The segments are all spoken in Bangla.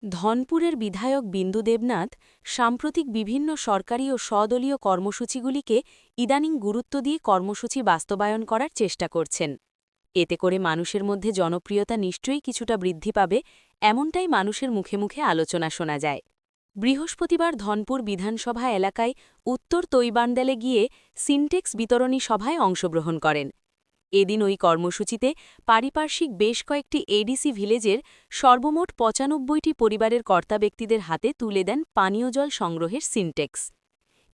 ধনপুরের বিধায়ক বিন্দু দেবনাথ সাম্প্রতিক বিভিন্ন সরকারি ও স্বদলীয় কর্মসূচিগুলিকে ইদানিং গুরুত্ব দিয়ে কর্মসূচি বাস্তবায়ন করার চেষ্টা করছেন। এতে করে মানুষের মধ্যে জনপ্রিয়তা নিশ্চয়ই কিছুটা বৃদ্ধি পাবে, এমনটাই মানুষের মুখে মুখে আলোচনা শোনা যায়। বৃহস্পতিবার ধনপুর বিধানসভা এলাকায় উত্তর তৈবান্দালে গিয়ে সিনটেক্স বিতরণী সভায় অংশগ্রহণ করেন। এদিন ওই কর্মসূচিতে পারিপার্শ্বিক বেশ কয়েকটি এডিসি ভিলেজের সর্বমোট ৯৫টি পরিবারের কর্তা ব্যক্তিদের হাতে তুলে দেন পানীয় জল সংগ্রহের সিনটেক্স।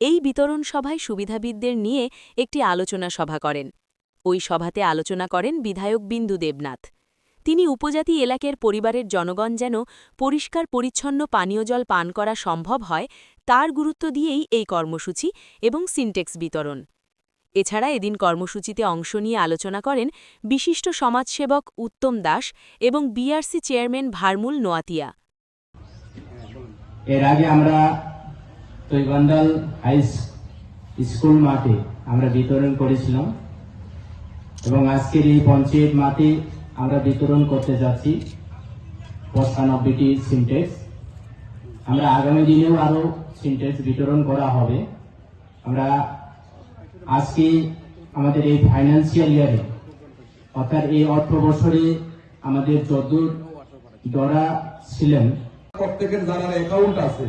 এই বিতরণ সভায় সুবিধাবিদদের নিয়ে একটি আলোচনা সভা করেন। ওই সভাতে আলোচনা করেন বিধায়ক বিন্দু দেবনাথ। তিনি উপজাতি এলাকার পরিবারের জনগণ যেন পরিষ্কার পরিচ্ছন্ন পানীয় জল পান করা সম্ভব হয়, তার গুরুত্ব দিয়েই এই কর্মসূচি এবং সিনটেক্স বিতরণ। এছাড়া এদিন কর্মসূচিতে অংশ নিয়ে আলোচনা করেন বিশিষ্ট সমাজসেবক উত্তম দাস এবং বিআরসি চেয়ারম্যান ভারমুল নোয়াতিয়া। এর আগে আমরা তৈবান্দাল হাই স্কুল মাঠে আমরা বিতরণ করেছিলাম এবং আজকের এই পঞ্চায়েত মাঠে আমরা বিতরণ করতে যাচ্ছি ৯৫টি সিনটেক্স। আমরা আগামী দিনেও আরো সিনটেক্স বিতরণ করা হবে। আমরা আজকে আমাদের এই ফাইন্যান্সিয়াল ইয়ারে অর্থাৎ এই অর্থ বছরে আমাদের যতদূর দরা ছিলেন প্রত্যেকের যারা অ্যাকাউন্ট আছে,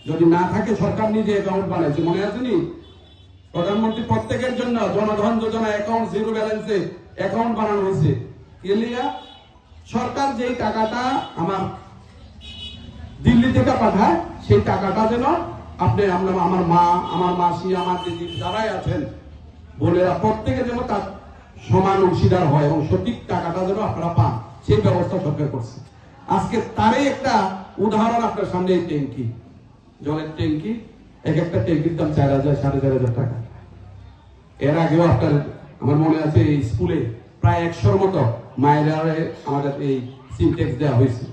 যদি না থাকে সরকার নিজে অ্যাকাউন্ট বানাইছে, মনে আছে নি? প্রধানমন্ত্রী প্রত্যেকের জন্য জনধন যোজনা অ্যাকাউন্ট জিরো ব্যালেন্সে অ্যাকাউন্ট বানানো হয়েছে। এলিয়া সরকার যেই টাকাটা আমার দিল্লি থেকে পাঠায়, সেই টাকাটা যেন আপনি আমার মা, আমার মাসি, আমার দিদি যারাই আছেন বোনেরা প্রত্যেকে যেন তার সমান অংশীদার হয় এবং সঠিক টাকাটা যেন আপনারা পান, সেই ব্যবস্থা সরকার করছে। আজকে তারই একটা উদাহরণ আপনার সামনে, এই ট্যাঙ্কি, জলের ট্যাঙ্কি, এক একটা ট্যাঙ্কির দাম ৪,০০০, ৪,৫০০ টাকা। এর আগেও আপনার আমার মনে আছে এই স্কুলে প্রায় ১০০র মতো মায়েরা আমাদের এই সিনটেক্স দেওয়া হয়েছে।